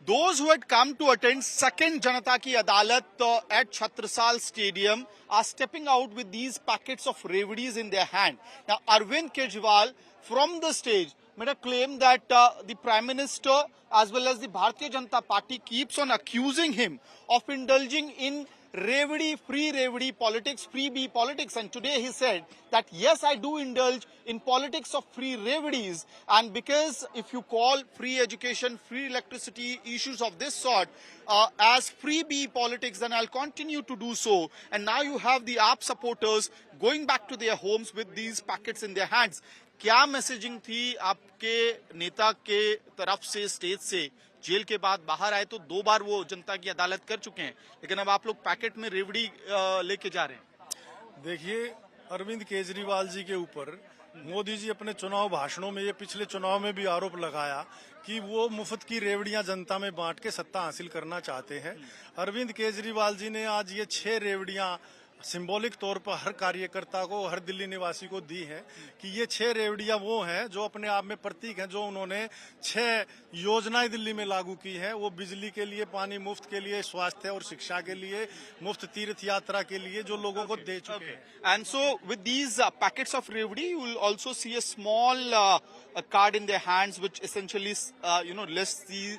Those who had come to attend second Janata Ki Adalat at Chhatrasal Stadium are stepping out with these packets of reveries in their hand. Now, Arvind Kejriwal from the stage made a claim that the Prime Minister as well as the Bharatiya Janata Party keeps on accusing him of indulging in free reverie politics, freebie politics. And today he said that yes, I do indulge in politics of free reveries. And because if you call free education, free electricity, issues of this sort as freebie politics, then I'll continue to do so. And now you have the AAP supporters going back to their homes with these packets in their hands. क्या messaging थी आपके नेता के तरफ से stage से? Jail के बाद बाहर आए तो 2 बार वो जनता की अदालत कर चुके हैं, लेकिन अब आप लोग पैकेट में रेवड़ी लेके जा रहे हैं। देखिए, अरविंद केजरीवाल जी के ऊपर मोदी जी अपने चुनाव भाषणों में, ये पिछले चुनाव में भी आरोप लगाया कि वो मुफ्त की रेवड़ियां जनता में बांट के सत्ता हासिल करना चाहते हैं। अरविंद केजरीवाल जी ने आज ये 6 रेवड़ियां सिंबॉलिक तौर पर हर कार्यकर्ता को, हर दिल्ली निवासी को दी है कि ये 6 रेवड़ियां वो हैं जो अपने आप में प्रतीक हैं, जो उन्होंने 6 योजनाएं दिल्ली में लागू की है। वो बिजली के लिए, पानी मुफ्त के लिए, स्वास्थ्य और शिक्षा के लिए, मुफ्त तीर्थ यात्रा के लिए जो लोगों को दे चुके हैं। And so with these packets of revdi you will also see a small card in their hands which essentially lists the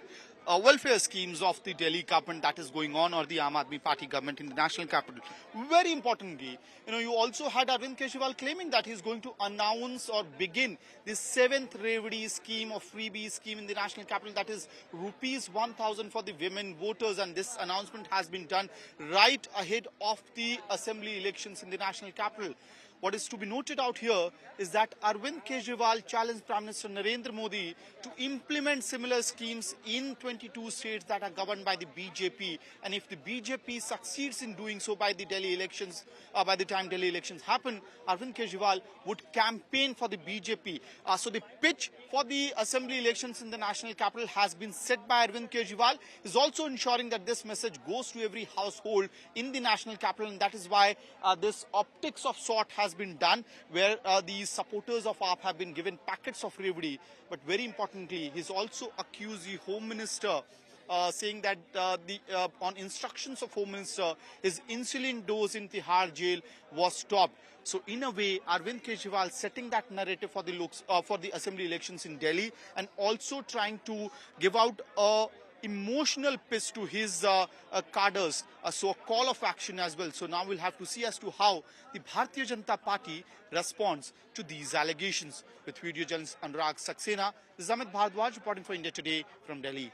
welfare schemes of the Delhi government that is going on, or the Aam Aadmi Party government in the national capital. Very importantly, you also had Arvind Kejriwal claiming that he's going to announce or begin the 7th Revdi scheme or freebie scheme in the national capital, that is rupees 1,000 for the women voters, and this announcement has been done right ahead of the assembly elections in the national capital. What is to be noted out here is that Arvind Kejriwal challenged Prime Minister Narendra Modi to implement similar schemes in 22 states that are governed by the BJP. And if the BJP succeeds in doing so by the Delhi elections, by the time Delhi elections happen, Arvind Kejriwal would campaign for the BJP. So the pitch for the assembly elections in the national capital has been set by Arvind Kejriwal. He's also ensuring that this message goes to every household in the national capital, and that is why this optics of sort has been done, where the supporters of AAP have been given packets of reverie. But very importantly, he's also accused the Home Minister, saying that on instructions of Home Minister, his insulin dose in Tihar jail was stopped. So in a way, Arvind Kejriwal setting that narrative for the assembly elections in Delhi, and also trying to give out a emotional pitch to his cadres, so a call of action as well. So now we'll have to see as to how the Bharatiya Janata Party responds to these allegations. With video journalist Anurag Saxena, this is Amit Bhardwaj reporting for India Today from Delhi.